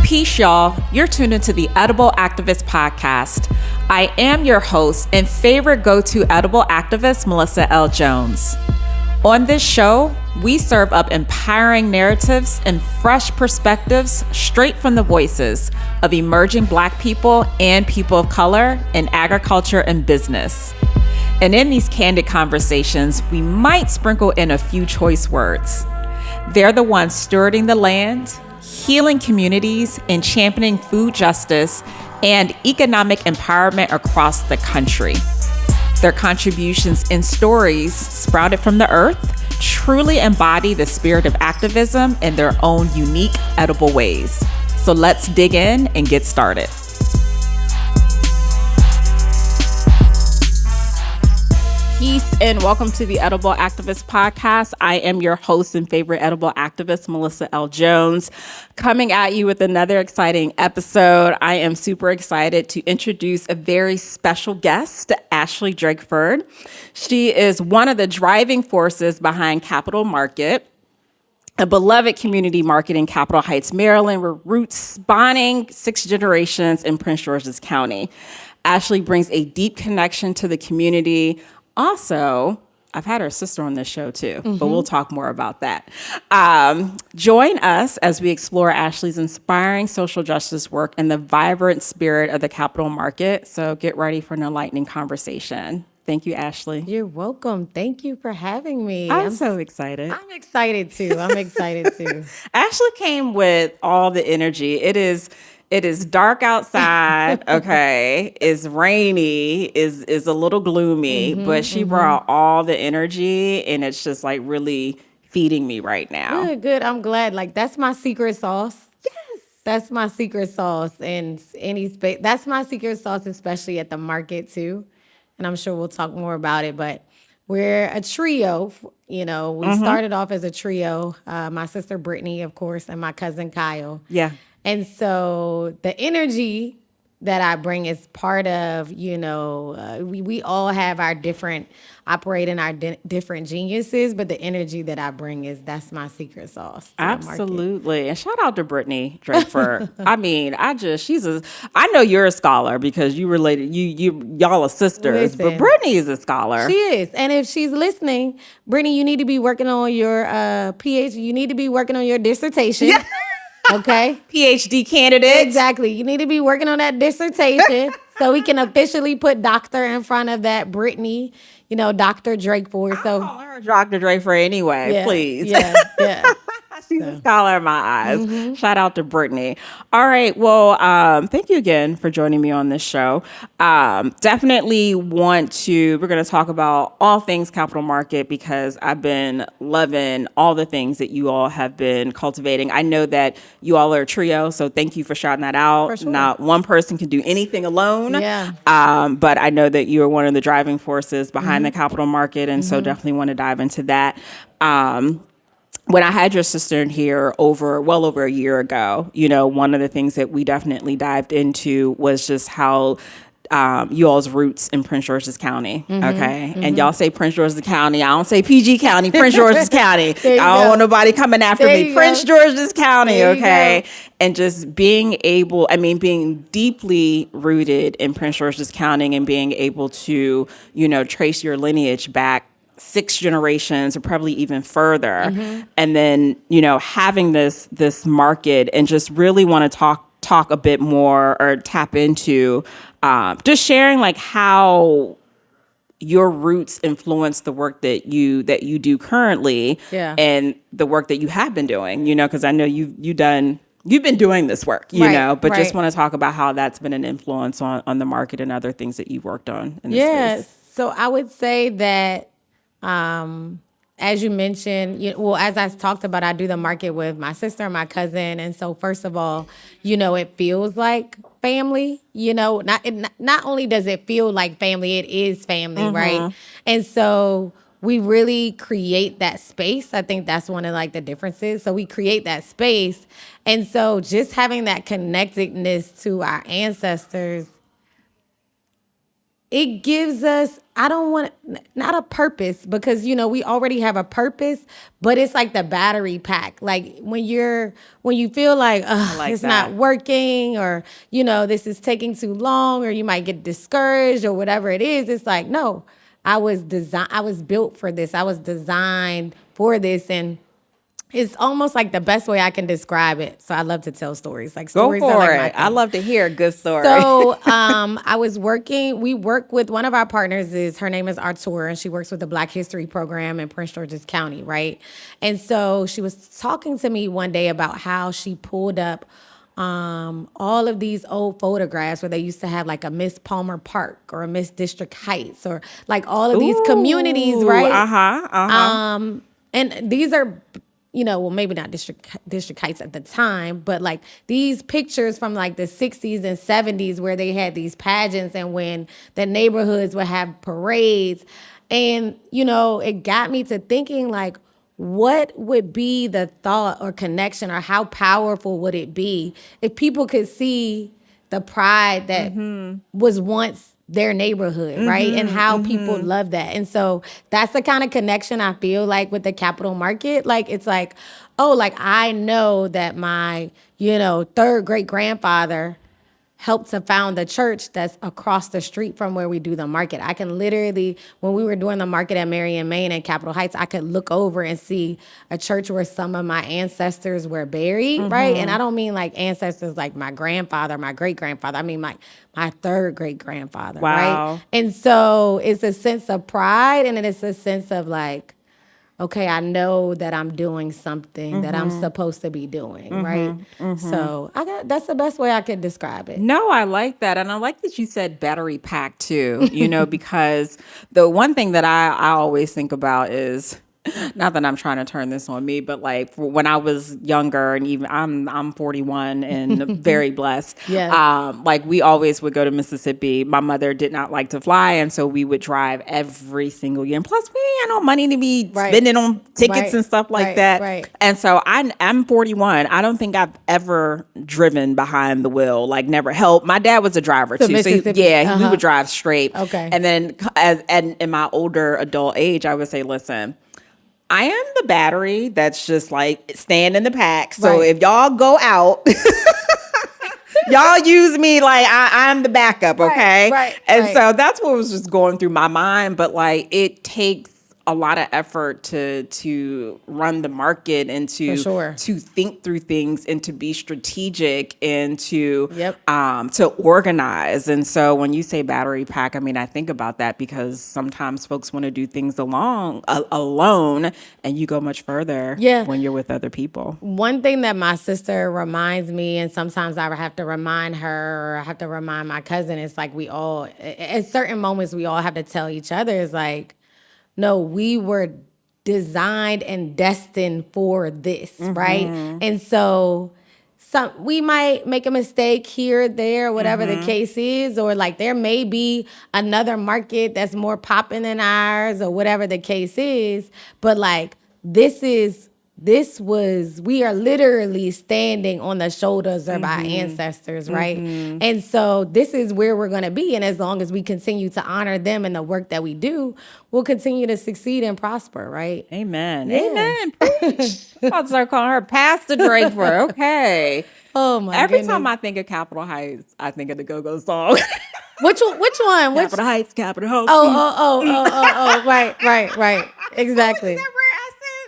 Peace, y'all. You're tuned into the Edible Activist Podcast. I am your host and favorite go-to edible activist, Melissa L. Jones. On this show, we serve up empowering narratives and fresh perspectives straight from the voices of emerging Black people and people of color in agriculture and business. And in these candid conversations, we might sprinkle in a few choice words. They're the ones stewarding the land, healing communities, and championing food justice and economic empowerment across the country. Their contributions and stories sprouted from the earth truly embody the spirit of activism in their own unique, edible ways. So let's dig in and get started. Peace and welcome to the Edible Activist Podcast. I am your host and favorite edible activist, Melissa L. Jones, coming at you with another exciting episode. I am super excited to introduce a very special guest, Ashley Drakeford. She is one of the driving forces behind Capital Market, a beloved community market in Capitol Heights, Maryland, with roots spanning 6 generations in Prince George's County. Ashley brings a deep connection to the community. Also, I've had her sister on this show too, but we'll talk more about that. Join us as we explore Ashley's inspiring social justice work and the vibrant spirit of the Capital Market. So get ready for an enlightening conversation. Thank you, Ashley. You're welcome. Thank you for having me. I'm so excited. I'm excited too. Ashley came with all the energy. It is dark outside, okay? It's rainy, is a little gloomy, but she brought all the energy, and it's just like really feeding me right now. Good. I'm glad. Like, that's my secret sauce. Yes. That's my secret sauce in any space. That's my secret sauce, especially at the market too. And I'm sure we'll talk more about it, but we're a trio. You know, we started off as a trio. My sister Brittany, of course, and my cousin Kyle. Yeah. And so the energy that I bring is part of, we all have our operate in our different geniuses, but the energy that I bring that's my secret sauce. Absolutely. And shout out to Brittany Drakeford. I mean, I know you're a scholar because you related, y'all are sisters, but Brittany is a scholar. She is. And if she's listening, Brittany, you need to be working on your PhD. You need to be working on your dissertation. Yeah. Okay. PhD candidate. Exactly. You need to be working on that dissertation so we can officially put doctor in front of that Brittany, Dr. Drakeford. So I'll call her Dr. Drakeford anyway, please. Yeah. She's a scholar in my eyes. Shout out to Brittany. All right. Well, thank you again for joining me on this show. Definitely we're going to talk about all things Capital Market because I've been loving all the things that you all have been cultivating. I know that you all are a trio, so thank you for shouting that out. For sure. Not one person can do anything alone. Yeah. But I know that you are one of the driving forces behind the Capital Market, and so definitely want to dive into that. When I had your sister in here well over a year ago, one of the things that we definitely dived into was just how you all's roots in Prince George's County, okay? And y'all say Prince George's County. I don't say PG County, Prince George's County. I don't want nobody coming after me. Prince George's County, okay? And just being deeply rooted in Prince George's County and being able to, trace your lineage back 6 generations or probably even further. And then, having this market and just really want to talk a bit more or tap into just sharing like how your roots influence the work that you do currently and the work that you have been doing, because I know you've been doing this work, but just want to talk about how that's been an influence on the market and other things that you've worked on in this space. So I would say that as you mentioned, as I talked about, I do the market with my sister and my cousin. And so first of all, it feels like family, not only does it feel like family, it is family, right? And so we really create that space. I think that's one of like the differences. So we create that space. And so just having that connectedness to our ancestors it gives us, I don't want, not a purpose, because we already have a purpose, but it's like the battery pack. Like when you feel like, like it's that. not working, or this is taking too long, or you might get discouraged or whatever it is. It's like, no, I was built for this. I was designed for this. And it's almost like the best way I can describe it. So I love to tell stories. Like, Go stories are for like it. my I thing. love to hear a good story. So we work with one of our partners, her name is Artur, and she works with the Black History Program in Prince George's County, right? And so she was talking to me one day about how she pulled up all of these old photographs where they used to have like a Miss Palmer Park or a Miss District Heights, or like all of these communities, right? And these are, well, maybe not District Heights at the time, but like these pictures from like the 60s and 70s where they had these pageants, and when the neighborhoods would have parades. And, it got me to thinking, like, what would be the thought or connection, or how powerful would it be if people could see the pride that was once their neighborhood, right? And how people love that. And so that's the kind of connection I feel like with the capital market. Like, it's like, oh, like I know that my, third great grandfather helped to found the church that's across the street from where we do the market. I can literally, when we were doing the market at Marion, Maine and Capitol Heights, I could look over and see a church where some of my ancestors were buried, right? And I don't mean like ancestors like my grandfather, my great-grandfather. I mean my third great-grandfather, right? And so it's a sense of pride, and it's a sense of like, okay, I know that I'm doing something that I'm supposed to be doing, right? So that's the best way I could describe it. No, I like that. And I like that you said battery pack too, because the one thing that I always think about is, not that I'm trying to turn this on me, but like when I was younger, and even I'm 41 and very blessed. Yes. Like we always would go to Mississippi. My mother did not like to fly, and so we would drive every single year. And plus, we had no money to be spending on tickets and stuff like that. Right. And so I'm 41. I don't think I've ever driven behind the wheel. Like never helped. My dad was a driver too, so we would drive straight. Okay. And then and in my older adult age, I would say, listen, I am the battery that's just like staying in the pack. So if y'all go out, y'all use me like I'm the backup, okay? And so that's what was just going through my mind. But like it takes a lot of effort to run the market, and to think through things, and to be strategic, and to organize. And so when you say battery pack, I mean, I think about that because sometimes folks want to do things alone, and you go much further when you're with other people. One thing that my sister reminds me, and sometimes I have to remind her, or I have to remind my cousin, is like we all, at certain moments, we all have to tell each other, is like, no, we were designed and destined for this, right? And so we might make a mistake here or there, whatever the case is, or like there may be another market that's more popping than ours, or whatever the case is. But like we are literally standing on the shoulders of our ancestors, right? And so this is where we're going to be. And as long as we continue to honor them and the work that we do, we'll continue to succeed and prosper, right? Amen. Yeah. Amen. I'll start calling her Pastor Drakeford. Okay. Oh my Every goodness. time I think of Capitol Heights, I think of the Go-Go song. Which one? Capitol Heights, Capitol Heights. Oh, right. Exactly.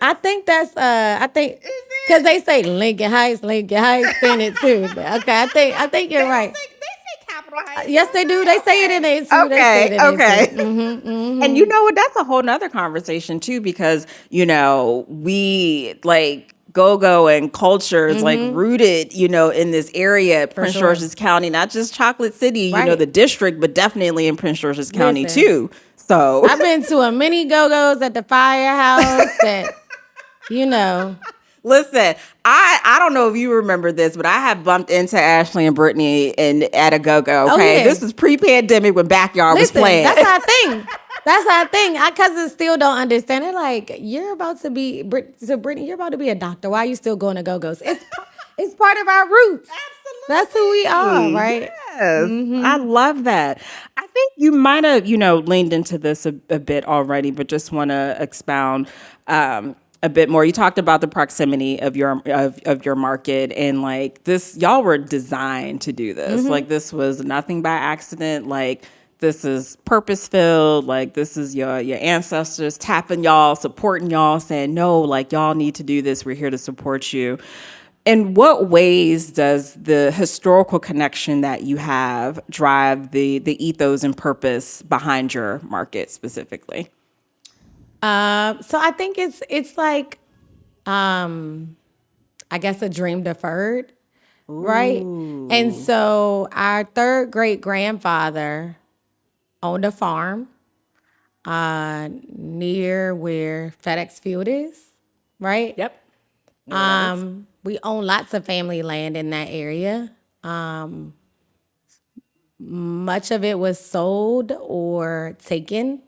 I think that's because they say Lincoln Heights in it too. Okay, I think you're right. They say Capitol Heights. Yes, they do. They say it in it too. Okay. And you know what? That's a whole nother conversation too, because we like go-go and culture is like rooted, in this area, Prince George's County, not just Chocolate City, the district, but definitely in Prince George's County too. So I've been to a many go-go's at the firehouse that. Listen, I don't know if you remember this, but I have bumped into Ashley and Brittany at a go-go. Okay, this was pre-pandemic when Backyard was playing. That's our thing. Our cousins still don't understand. They're like, "You're about to be Brittany. You're about to be a doctor. Why are you still going to go-go's?" It's part of our roots. Absolutely. That's who we are, right? Yes, I love that. I think you might have, leaned into this a bit already, but just want to expound a bit more. You talked about the proximity of your market, and like this, y'all were designed to do this. Like this was nothing by accident. Like this is purpose filled. Like this is your ancestors tapping y'all, supporting y'all, saying no, like y'all need to do this. We're here to support you. In what ways does the historical connection that you have drive the ethos and purpose behind your market specifically? So I think it's like, I guess, a dream deferred, right? And so our third great grandfather owned a farm near where FedEx Field is, right? Yep. Yes. We own lots of family land in that area. Much of it was sold or taken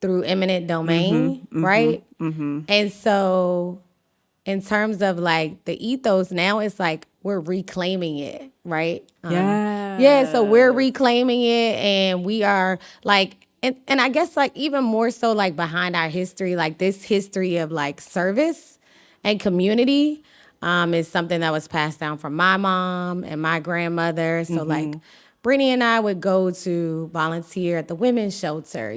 through eminent domain, right? And so, in terms of like the ethos, now it's like we're reclaiming it, right? Yeah, so we're reclaiming it, and we are like, and I guess like even more so like behind our history, like this history of like service and community is something that was passed down from my mom and my grandmother. So like Brittany and I would go to volunteer at the women's shelter,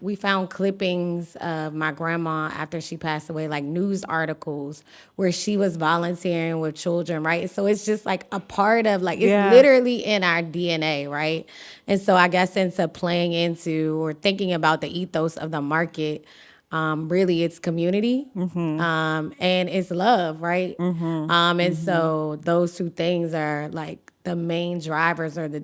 we found clippings of my grandma after she passed away, like news articles where she was volunteering with children, right? So it's just like a part of like, it's literally in our DNA, right? And so I guess into playing into or thinking about the ethos of the market, really it's community, and it's love, right? And so those two things are like the main drivers or the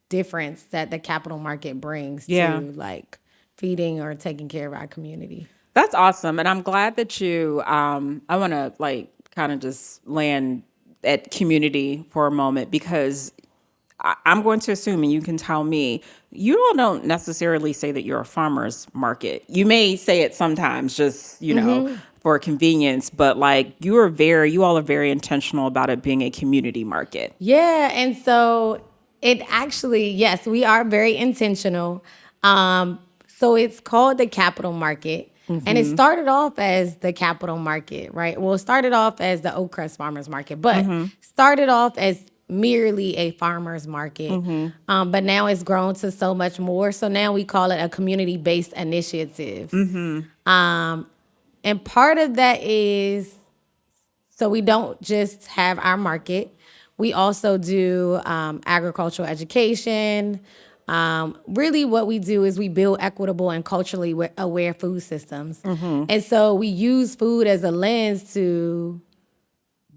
difference that the capital market brings to like feeding or taking care of our community. That's awesome. And I'm glad that I want to like kind of just land at community for a moment, because I'm going to assume, and you can tell me, you all don't necessarily say that you're a farmer's market. You may say it sometimes just, for convenience, but like you all are very intentional about it being a community market. Yeah. And so it actually, yes, we are very intentional. So it's called the capital market. And it started off as the capital market, right? Well, it started off as the Oak Crest Farmers Market, but started off as merely a farmer's market. But now it's grown to so much more. So now we call it a community-based initiative. And part of that is, so we don't just have our market. We also do agricultural education. Really what we do is we build equitable and culturally aware food systems. And so we use food as a lens to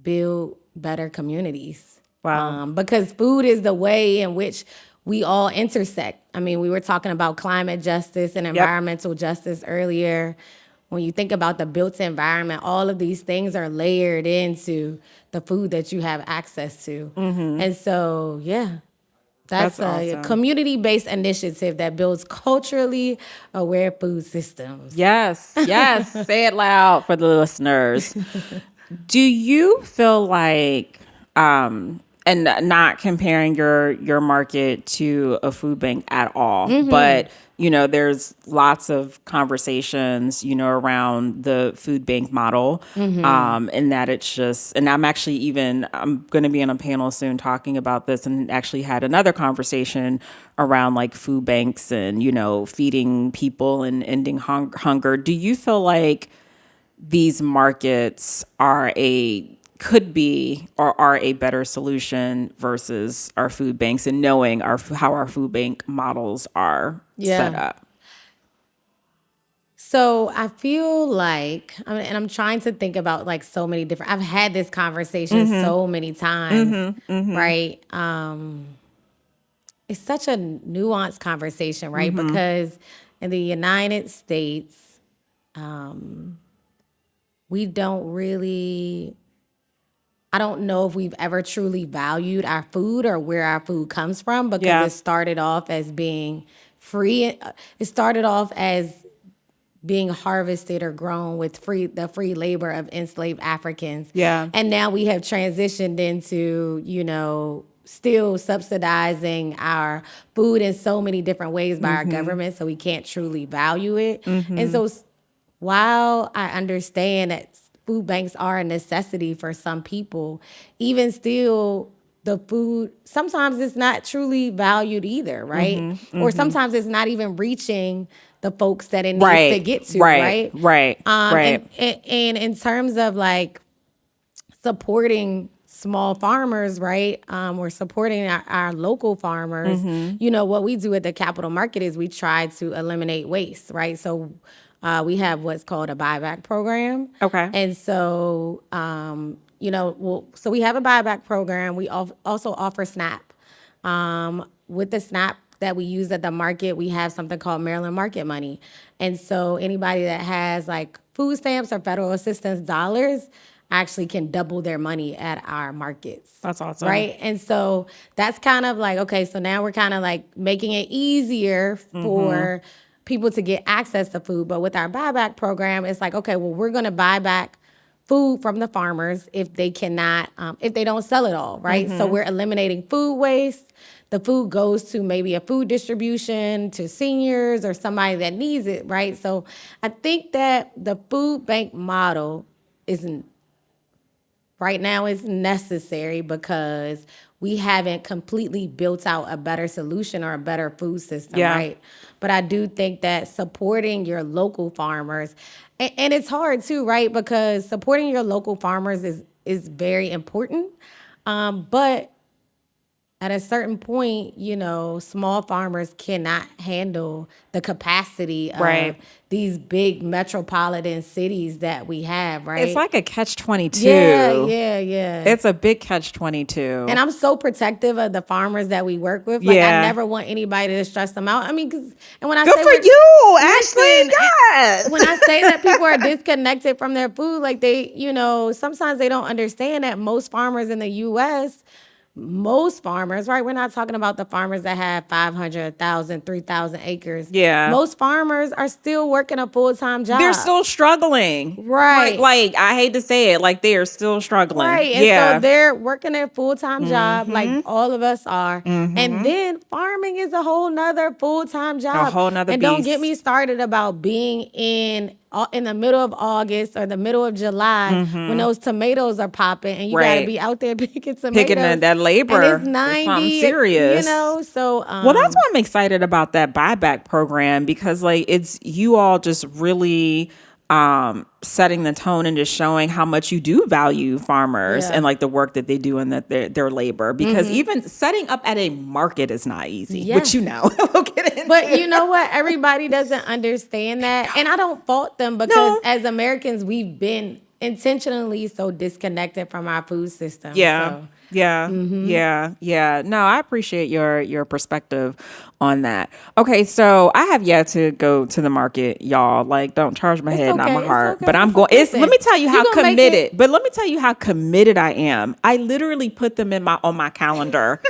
build better communities. Wow. Because food is the way in which we all intersect. I mean, we were talking about climate justice and environmental justice earlier. When you think about the built environment, all of these things are layered into the food that you have access to. And so, that's awesome. A community-based initiative that builds culturally aware food systems. Yes. Say it loud for the listeners. Do you feel like, and not comparing your market to a food bank at all, but there's lots of conversations, around the food bank model, and that it's just, and I'm going to be on a panel soon talking about this, and actually had another conversation around like food banks and, feeding people and ending hunger. Do you feel like these markets could be or are a better solution versus our food banks, and knowing how our food bank models are set up? So I feel like, and I'm trying to think about like so many different, I've had this conversation so many times, right? It's such a nuanced conversation, right? Because in the United States, we don't really, I don't know if we've ever truly valued our food or where our food comes from, because it started off as being free. It started off as being harvested or grown with the free labor of enslaved Africans. Yeah. And now we have transitioned into, still subsidizing our food in so many different ways by our government, so we can't truly value it. And so while I understand that food banks are a necessity for some people, even still, the food, sometimes it's not truly valued either, right? Or sometimes it's not even reaching the folks that it needs to get to, right? Right. And in terms of like supporting small farmers, right? Or supporting our local farmers, what we do at the Capital Market is we try to eliminate waste, right? So we have what's called a buyback program. Okay. And so, so we have a buyback program. We also offer SNAP. With the SNAP that we use at the market, we have something called Maryland Market Money. And so anybody that has like food stamps or federal assistance dollars actually can double their money at our markets. That's awesome. Right? And so that's kind of like, okay, so now we're kind of like making it easier for people to get access to food. But with our buyback program, it's like, okay, well, we're going to buy back food from the farmers if they cannot, if they don't sell it all, right? So we're eliminating food waste. The food goes to maybe a food distribution to seniors or somebody that needs it, right? So I think that the food bank model isn't right now is necessary because we haven't completely built out a better solution or a better food system, right? But I do think that supporting your local farmers, and it's hard too, right? Because supporting your local farmers is very important. But at a certain point, small farmers cannot handle the capacity of these big metropolitan cities that we have, right? It's like a catch-22. Yeah. It's a big catch-22. And I'm so protective of the farmers that we work with. Like, I never want anybody to stress them out. I mean, when I Good say for you, Ashley. Yes. When I say that people are disconnected from their food, like sometimes they don't understand that most farmers in the U.S., most farmers, right? We're not talking about the farmers that have 500, 1,000, 3,000 acres. Yeah. Most farmers are still working a full-time job. They're still struggling. Right. Like I hate to say it, like they are still struggling. Right. And so they're working a full-time job like all of us are. And then farming is a whole nother full-time job. A whole nother And beast. don't get me started about being in the middle of August or the middle of July when those tomatoes are popping and you got to be out there picking tomatoes. Picking that labor. And it's 90. Something serious. So. Well, that's why I'm excited about that buyback program because like it's you all just really setting the tone and just showing how much you do value farmers and like the work that they do and that their labor because even setting up at a market is not easy, which we'll get into. But you know what? Everybody doesn't understand that. And I don't fault them because as Americans, we've been intentionally so disconnected from our food system. Yeah. So. Yeah. No, I appreciate your perspective on that. Okay, so I have yet to go to the market, y'all. Like, don't charge my head, not my heart. But I'm going. Let me tell you how committed. But let me tell you how committed I am. I literally put them on my calendar.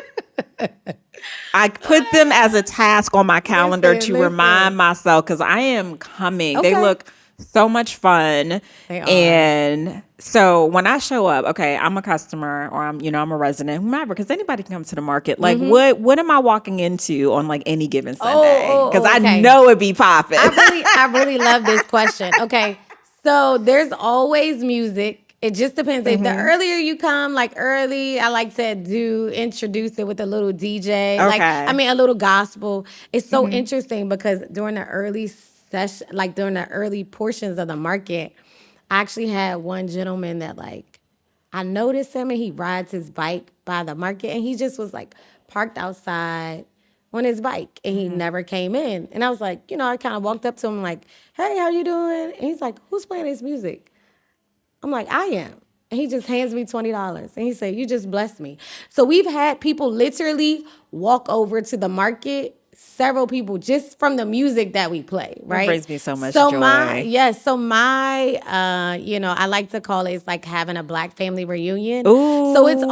I put them as a task on my calendar to remind myself because I am coming. They look so much fun. They are. And so when I show up, okay, I'm a customer or I'm a resident, whomever, because anybody can come to the market. Like what am I walking into on like any given Sunday? Because I know it be popping. I really love this question. Okay. So there's always music. It just depends. If the earlier you come, like early, I like to introduce it with a little DJ. Okay. A little gospel. It's so interesting because during the early session, like during the early portions of the market, I actually had one gentleman that I noticed him and he rides his bike by the market and he just was parked outside on his bike and he never came in. And I was like, I kind of walked up to him like, hey, how you doing? And he's like, who's playing this music? I'm like, I am. And he just hands me $20 and he said, you just blessed me. So we've had people literally walk over to the market several people just from the music that we play, right? It brings me so much so joy. I like to call it, it's like having a Black family reunion. Ooh. So it's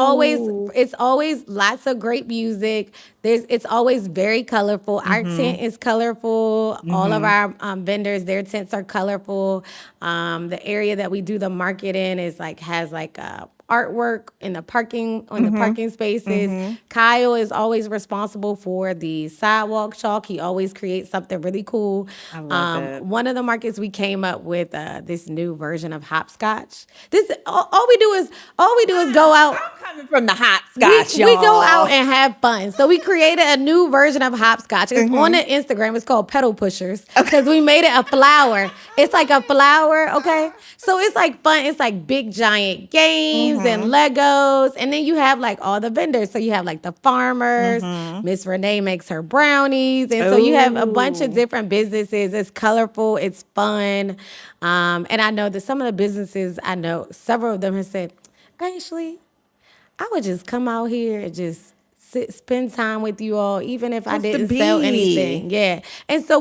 always lots of great music. It's always very colorful. Our tent is colorful. All of our vendors, their tents are colorful. The area that we do the market in has artwork in the parking spaces. Kyle is always responsible for the sidewalk chalk. He always creates something really cool. I love it. One of the markets we came up with this new version of hopscotch. All we do is go out. I'm coming from the hopscotch, y'all. We go out and have fun. So we created a new version of hopscotch. It's on the Instagram. It's called pedal pushers because we made it a flower. It's like a flower, okay? So it's like fun. It's like big giant games and Legos. And then you have like all the vendors. So you have like the farmers. Miss Renee makes her brownies. And so you have a bunch of different businesses. It's colorful. It's fun. And I know that some of the businesses, several of them have said, Ashley, I would just come out here and just spend time with you all, even if I didn't sell anything. Yeah. And so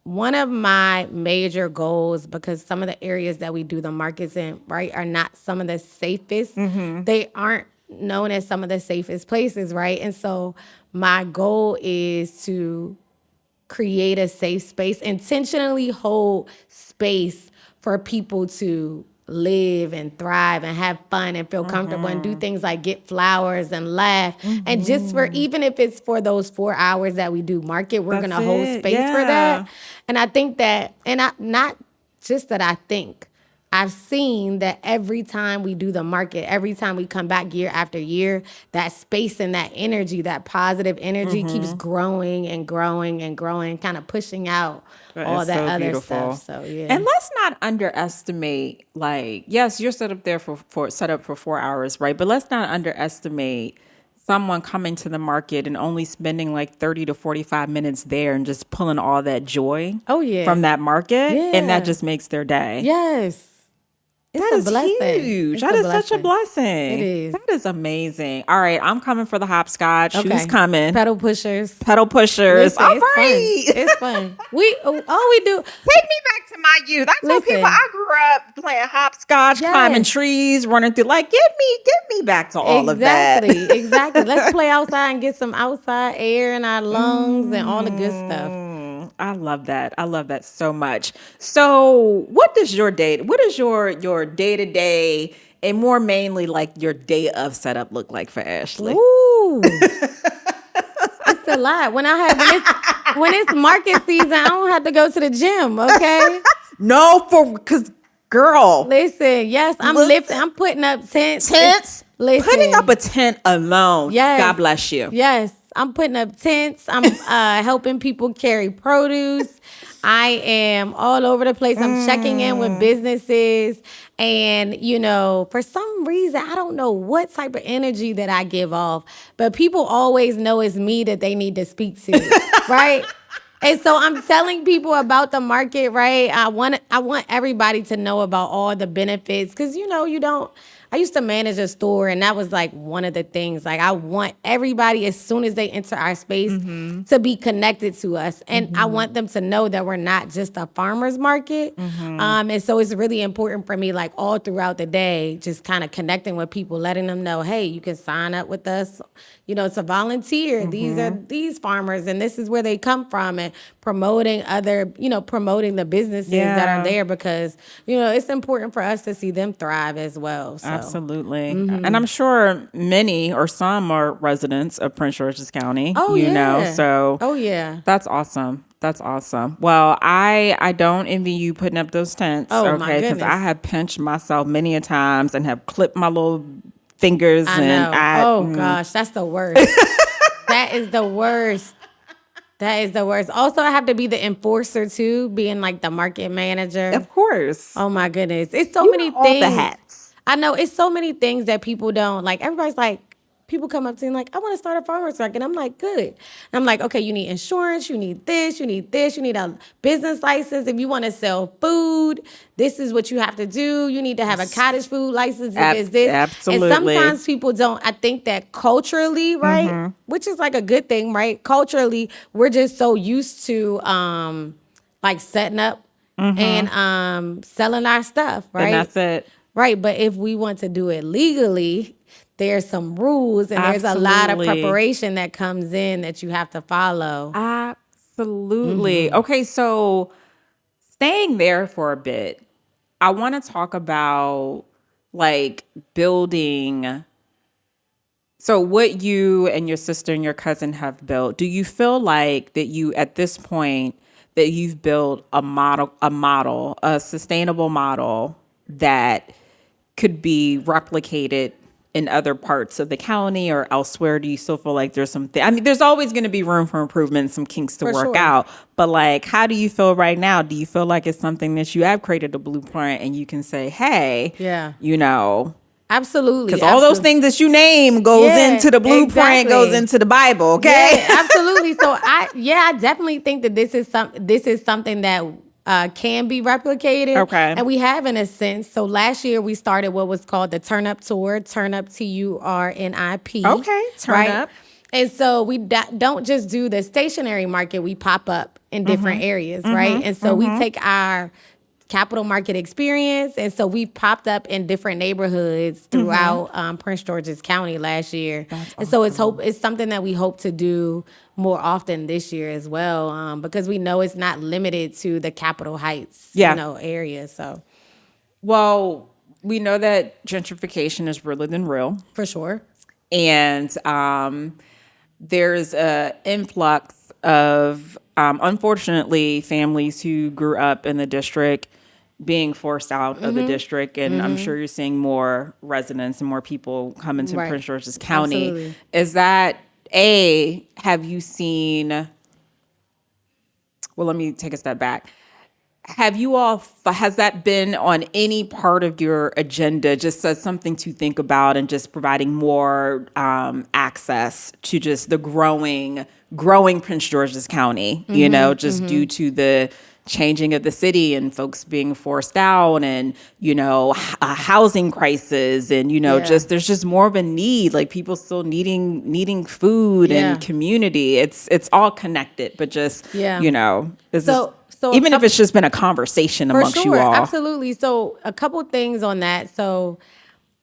one of my major goals, because some of the areas that we do the markets in, right, are not some of the safest. They aren't known as some of the safest places, right? And so my goal is to create a safe space, intentionally hold space for people to live and thrive and have fun and feel comfortable and do things like get flowers and laugh. And just for, even if it's for those 4 hours that we do market, we're going to hold space for that. And I think that, not just that I think, I've seen that every time we do the market, every time we come back year after year, that space and that energy, that positive energy keeps growing and growing and growing, kind of pushing out all that other beautiful stuff. So yeah. And let's not underestimate, yes, you're set up for 4 hours, right? But let's not underestimate someone coming to the market and only spending 30 to 45 minutes there and just pulling all that joy from that market. Yeah. And that just makes their day. Yes. That is huge. That is such a blessing. It is. That is amazing. All right, I'm coming for the hopscotch. Okay. Who's coming? Pedal pushers. Listen, all right. It's fun. All we do. Take me back to my youth. I tell people I grew up playing hopscotch, climbing trees, running through. Get me back to all of that. Exactly. Let's play outside and get some outside air in our lungs and all the good stuff. I love that. I love that so much. So what is your day-to-day and more mainly your day of setup look like for Ashley? Ooh. It's a lot. When it's market season, I don't have to go to the gym, okay? No, because girl. Listen, yes, I'm putting up tents. Listen. Putting up a tent alone. Yes. God bless you. Yes. I'm putting up tents. I'm helping people carry produce. I am all over the place. I'm checking in with businesses. And, for some reason, I don't know what type of energy that I give off, but people always know it's me that they need to speak to, right? And so I'm telling people about the market, right? I want everybody to know about all the benefits because, I used to manage a store, and that was one of the things. I want everybody, as soon as they enter our space, to be connected to us. And I want them to know that we're not just a farmer's market. And so it's really important for me, all throughout the day, just kind of connecting with people, letting them know, hey, you can sign up with us, to volunteer. These are these farmers, and this is where they come from, and promoting promoting the businesses that are there because, it's important for us to see them thrive as well. So. Absolutely. And I'm sure many or some are residents of Prince George's County, so. Oh, yeah. That's awesome. That's awesome. Well, I don't envy you putting up those tents, okay? Because I have pinched myself many a times and have clipped my little fingers. Gosh, that's the worst. That is the worst. That is the worst. Also, I have to be the enforcer too, being the market manager. Of course. Oh my goodness. It's so many things. All the hats. I know it's so many things that people don't everybody's people come up to me like, I want to start a farmer's market. I'm like, good. And I'm like, okay, you need insurance, you need this, you need this, you need a business license. If you want to sell food, this is what you have to do. You need to have a cottage food license if it's this. Absolutely. And sometimes people don't, I think that culturally, right, which is like a good thing, right? Culturally, we're just so used to like setting up and selling our stuff, right? And that's it. Right, but if we want to do it legally, there's some rules and there's a lot of preparation that comes in that you have to follow. Absolutely. Okay, so staying there for a bit, I want to talk about like building. So what you and your sister and your cousin have built, do you feel like that you at this point that you've built a sustainable model that could be replicated in other parts of the county or elsewhere? Do you still feel like there's something? I mean, there's always going to be room for improvement, some kinks to work out. But like, how do you feel right now? Do you feel like it's something that you have created a blueprint and you can say, hey, Absolutely. Because all those things that you name goes into the blueprint, goes into the Bible. Okay. Yeah, absolutely. So I definitely think that this is something that can be replicated. Okay. And we have in a sense. So last year we started what was called the Turn Up Tour, Turn Up TURNIP. Okay. Turn up. And so we don't just do the stationary market, we pop up in different areas, right? And so we take our capital market experience, and so we popped up in different neighborhoods throughout Prince George's County last year. And so it's something that we hope to do more often this year as well, because we know it's not limited to the Capitol Heights area. So, well, we know that gentrification is realer than real, for sure, and there's an influx of unfortunately families who grew up in the district being forced out of the district, and I'm sure you're seeing more residents and more people come into Prince George's County. Absolutely. Is that have you seen, well, let me take a step back. Has that been on any part of your agenda, just as something to think about and just providing more access to just the growing Prince George's County, due to the changing of the city and folks being forced out and, a housing crisis and, just there's just more of a need, like people still needing food and community. It's all connected, but just, So even if it's just been a conversation amongst you all. Absolutely. So a couple things on that. So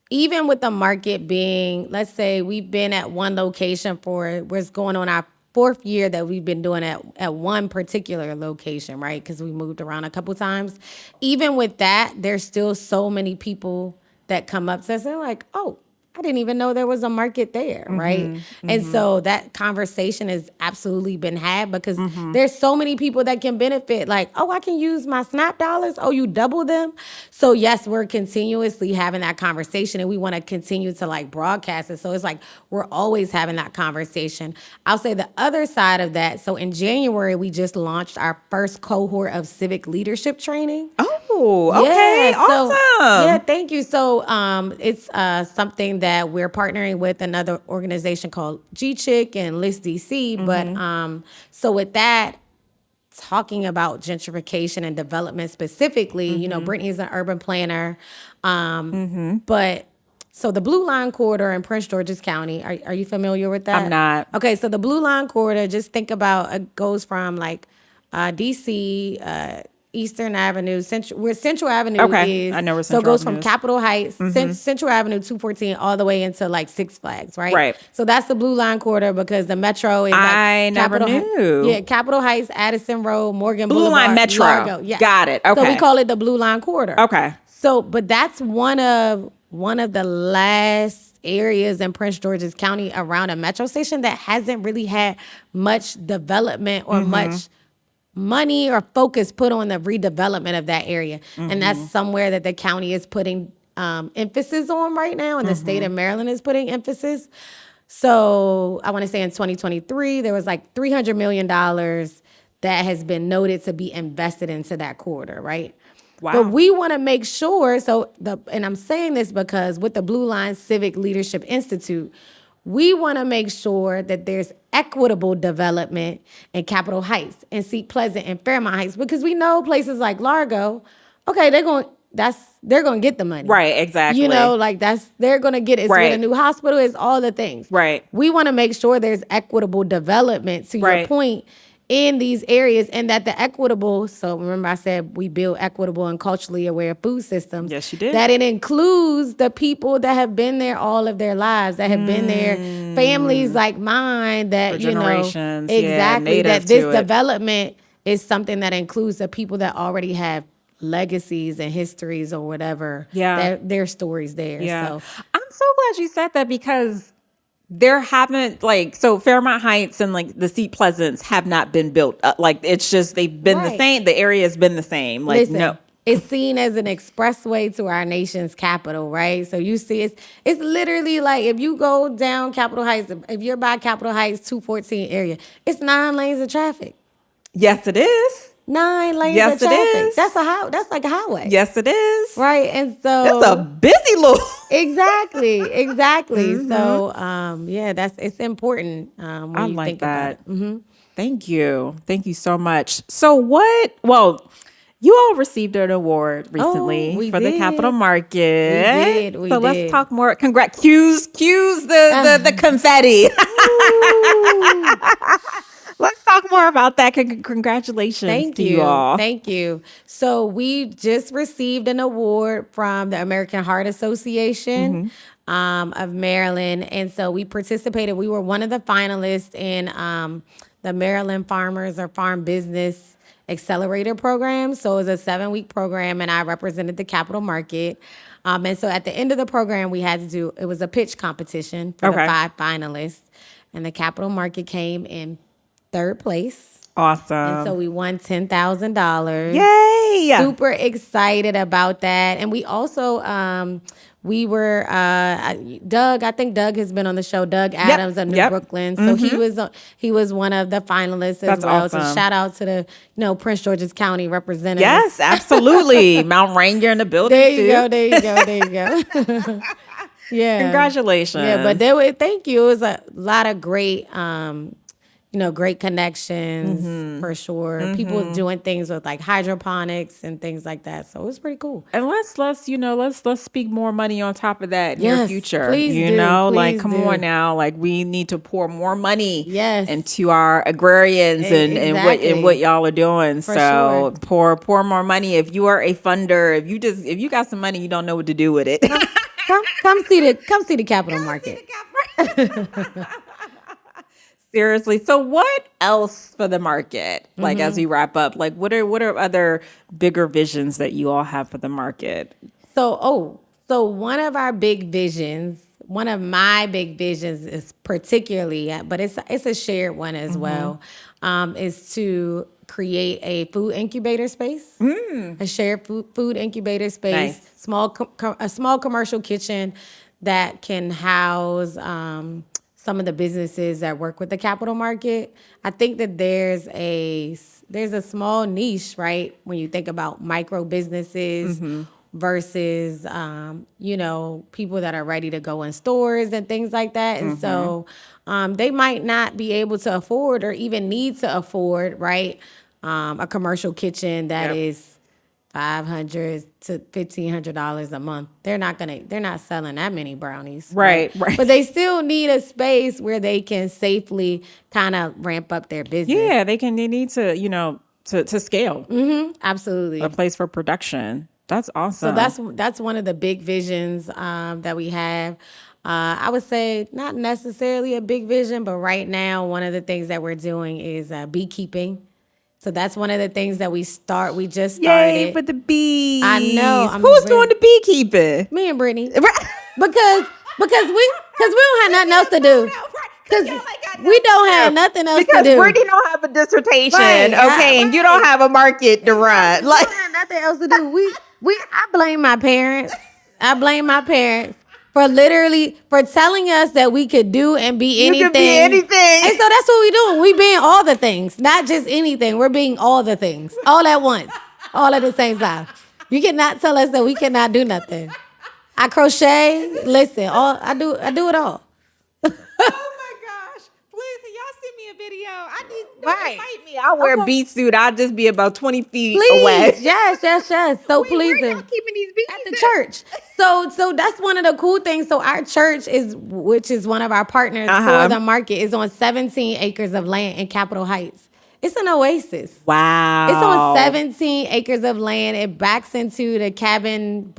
even with the market being, let's say we've been at one location we're going on our 4th year that we've been doing at one particular location, right? Because we moved around a couple times. Even with that, there's still so many people that come up to us and like, oh, I didn't even know there was a market there, right? And so that conversation has absolutely been had because there's so many people that can benefit. Like, oh, I can use my SNAP dollars. Oh, you double them. So yes, we're continuously having that conversation and we want to continue to like broadcast it. So it's like we're always having that conversation. I'll say the other side of that. So in January, we just launched our first cohort of civic leadership training. Oh, okay. Awesome. Yeah, thank you. So it's something that we're partnering with another organization called G-Chick and List DC. But so with that, talking about gentrification and development specifically, Brittany is an urban planner. But so the Blue Line Corridor in Prince George's County, are you familiar with that? I'm not. Okay, so the Blue Line Corridor, just think about, it goes from like DC, Eastern Avenue, where Central Avenue is. I know where So Central it goes Avenue from is. Capitol Heights, Central Avenue, 214, all the way into like Six Flags, right? Right. So that's the Blue Line Corridor because the Metro is like I never knew. Capitol Heights, Addison Road, Morgan Blue Boulevard, Line Metro. Largo. Yeah. Got it. Okay. So we call it the Blue Line Corridor. Okay. So, but that's one of the last areas in Prince George's County around a metro station that hasn't really had much development or much money or focus put on the redevelopment of that area. And that's somewhere that the county is putting emphasis on right now, and the state of Maryland is putting emphasis. So I want to say in 2023, there was like $300 million that has been noted to be invested into that corridor, right? Wow. But we want to make sure, and I'm saying this because with the Blue Line Civic Leadership Institute, we want to make sure that there's equitable development in Capitol Heights and Seat Pleasant and Fairmont Heights, because we know places like Largo, okay, they're going to get the money. Right, exactly. You know, like they're going to get it. It's where the new hospital is, all the things. Right. We want to make sure there's equitable development, to your point, in these areas, and that the equitable, so remember I said we build equitable and culturally aware food systems. Yes, you did. That it includes the people that have been there all of their lives, that have been there, families like mine that, for generations. Exactly, that this development is something that includes the people that already have legacies and histories or whatever. Yeah. Their stories there. Yeah. So I'm so glad you said that, because there haven't, so Fairmont Heights and the Seat Pleasants have not been built. It's just, they've been the same. The area has been the same. Listen, no. It's seen as an expressway to our nation's capital, right? So you see, it's literally like, if you go down Capitol Heights, if you're by Capitol Heights 214 area, it's 9 lanes of traffic. Yes, it is. 9 lanes of traffic. It is. That's like a highway. Yes, it is. Right, and so that's a busy loop. Exactly. Mm-hmm. So, it's important when I you like think that. about it. Mm-hmm. Thank you so much. So you all received an award recently for the Capital Market. We did. Let's talk more. Congrats. Cues the confetti. Let's talk more about that. Congratulations to you all. Thank you. So we just received an award from the American Heart Association of Maryland. And so we participated. We were one of the finalists in the Maryland Farmers or Farm Business Accelerator Program. So it was a 7-week program, and I represented the Capital Market. And so at the end of the program, it was a pitch competition for the 5 finalists. And the Capital Market came in 3rd place. Awesome. And so we won $10,000. Yay! Super excited about that. And we also, Doug, I think Doug has been on the show, Doug Adams of New Brooklyn. So he was one of the finalists as well. Awesome. So shout out to the, Prince George's County representative. Yes, absolutely. Mount Rainier in the building. There you go. Yeah. Congratulations. Yeah, but thank you. It was a lot of great great connections for sure. People doing things with hydroponics and things like that. So it was pretty cool. And let's speak more money on top of that in your future. Please Come on now. We need to pour more money yes. into our agrarians and what y'all are doing. For sure. pour more money. If you are a funder, if you got some money, you don't know what to do with it. Come see the Capital Market. Seriously. So what else for the market? As we wrap up, what are other bigger visions that you all have for the market? So one of my big visions is particularly, but it's a shared one as well, is to create a food incubator space, a shared food incubator space, nice. A small commercial kitchen that can house some of the businesses that work with the Capital Market. I think that there's a small niche, right, when you think about micro businesses versus people that are ready to go in stores and things like that. And so they might not be able to afford or even need to afford, right, a commercial kitchen that is $500 to $1,500 a month. They're not selling that many brownies. Right. But they still need a space where they can safely kind of ramp up their business. Yeah, they need to, to scale. Absolutely. A place for production. That's awesome. So that's one of the big visions that we have. I would say not necessarily a big vision, but right now, one of the things that we're doing is beekeeping. So that's one of the things that we just started. Yay for the bees. I know. Who's doing the beekeeping? Me and Brittany. because we don't have nothing else to do. Because we don't have nothing else to do. Because Brittany don't have a dissertation, okay, and you don't have a market to run. We don't have nothing else to do. I blame my parents. For telling us that we could do and be anything. You could be anything. And so that's what we doing. We being all the things, not just anything. We're being all the things, all at once, all at the same time. You cannot tell us that we cannot do nothing. I crochet. Listen, I do it all. my gosh. Please, can y'all send me a video? I need to Right. invite me. I'll wear a beat suit. I'll just be about 20 feet away. Yes. So Wait, please where y'all keeping these bees at the church. So that's one of the cool things. So our church which is one of our partners for the market, is on 17 acres of land in Capitol Heights. It's an oasis. Wow. It's on 17 acres of land. It backs into the Cabin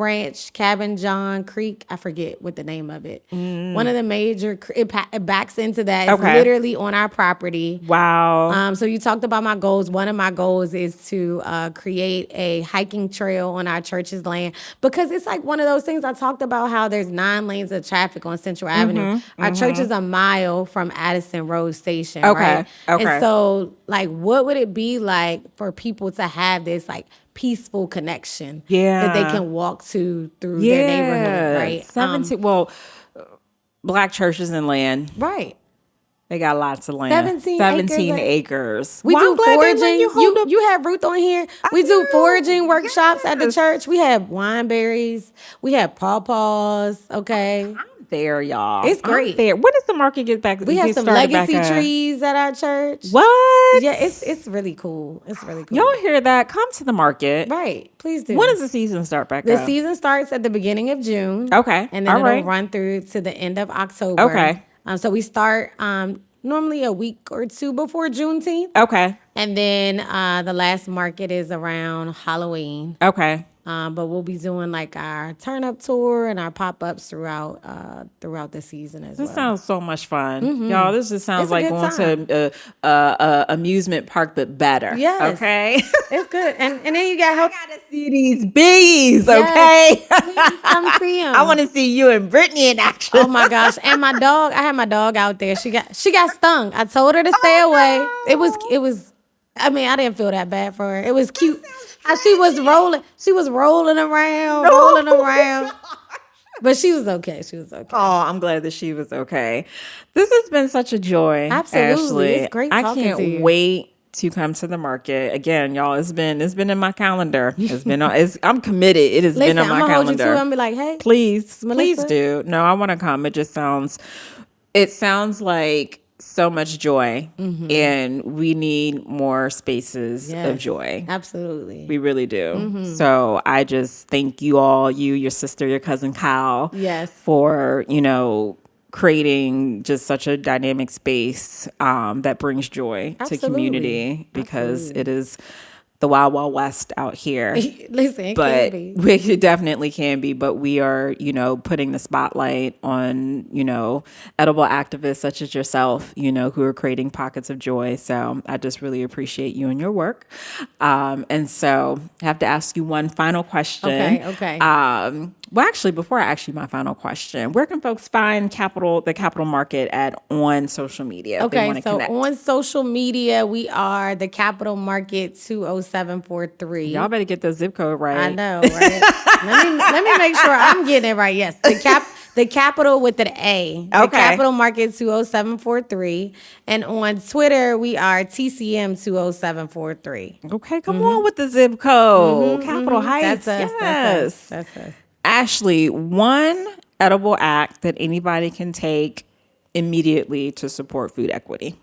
John Creek. I forget what the name of it. One of the major, it backs into that. It's literally on our property. Wow. So you talked about my goals. One of my goals is to create a hiking trail on our church's land, because it's like one of those things I talked about, how there's 9 lanes of traffic on Central Avenue. Our church is a mile from Addison Road Station, right? And so, like, what would it be like for people to have this, like, peaceful connection that they can walk to through their neighborhood, right? 17, Black churches and land. Right. They got lots of land. 17 acres. We do foraging. You have Ruth on here. We do foraging workshops at the church. We have wineberries. We have pawpaws. Okay. I'm there, y'all. It's great. I'm there. When does the market get back? We have some legacy trees at our church. What? Yeah, it's really cool. It's really cool. Y'all hear that? Come to the market. Right. Please do. When does the season start back up? The season starts at the beginning of June. Okay. And then it'll run through to the end of October. Okay. So we start normally a week or two before Juneteenth. Okay. And then the last market is around Halloween. Okay. But we'll be doing like our turn-up tour and our pop-ups throughout the season as well. This sounds so much fun. Y'all, this just sounds It's like going to a amusement park, but better. Yes. Okay? It's good. And then you got help. I gotta see these bees, okay? Please come see them. I want to see you and Brittany in action. Oh my gosh. And my dog, I had my dog out there. She got stung. I told her to stay away. No. It was I mean, I didn't feel that bad for her. It was cute. She was rolling around. But she was okay. Oh, I'm glad that she was okay. This has been such a joy. Absolutely. Ashley. It's great talking to you. I can't wait to come to the market again, y'all. It's been in my calendar. I'm committed. It has been on my calendar. I'm gonna hold you to it and be like, hey, please Melissa? Do. No, I want to come. It sounds like so much joy, and we need more spaces of joy. Absolutely. We really do. So I just thank you all, your sister, your cousin Kyle, for, creating just such a dynamic space that brings joy to community, because it is the wild, wild west out here. Listen, it but can be. It definitely can be. But we are, putting the spotlight on, edible activists such as yourself, who are creating pockets of joy. So I just really appreciate you and your work. And so I have to ask you one final question. Okay. Well, actually, before I ask you my final question, where can folks find the Capital Market on social media? Okay, if they so connect? On social media, we are the Capital Market 20743. Y'all better get the zip code right. I know, right? let me make sure I'm getting it right. Yes, the Capital with an A. The Capital Market 20743, and on Twitter we are TCM 20743. Okay, come on with the zip code. Capital Heights. That's us. Ashley, one edible act that anybody can take immediately to support food equity.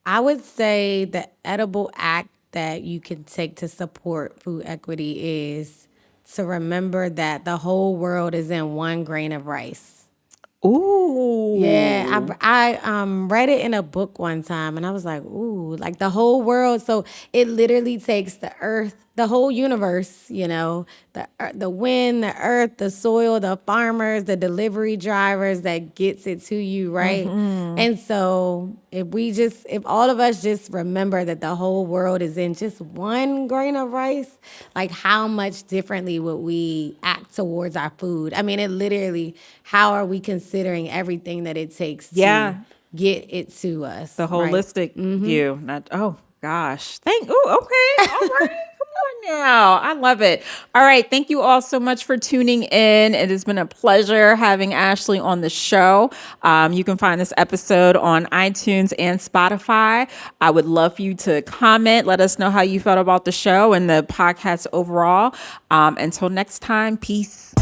I would say the edible act that you can take to support food equity is to remember that the whole world is in 1 grain of rice. Ooh. Yeah, I read it in a book one time, and I was like, ooh, like the whole world. So it literally takes the earth, the whole universe, the wind, the earth, the soil, the farmers, the delivery drivers that gets it to you, right? And so if all of us just remember that the whole world is in just 1 grain of rice, like how much differently would we act towards our food? I mean, it literally, how are we considering everything that it takes to get it to us? The holistic view. Not, oh gosh. Okay. All right. Now, I love it. All right. Thank you all so much for tuning in. It has been a pleasure having Ashley on the show. You can find this episode on iTunes and Spotify. I would love for you to comment. Let us know how you felt about the show and the podcast overall. Until next time, peace.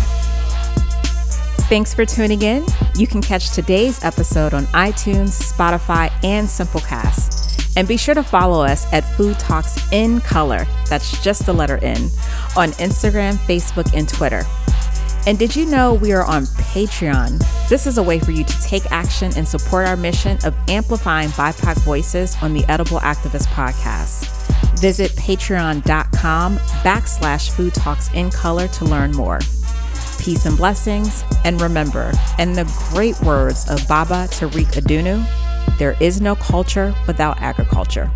Thanks for tuning in. You can catch today's episode on iTunes, Spotify, and Simplecast. And be sure to follow us at Food Talks in Color, that's just the letter N, on Instagram, Facebook, and Twitter. And did you know we are on Patreon? This is a way for you to take action and support our mission of amplifying BIPOC voices on the Edible Activist podcast. Visit patreon.com/Food Talks in Color to learn more. Peace and blessings. And remember, in the great words of Baba Tariq Adunu, there is no culture without agriculture.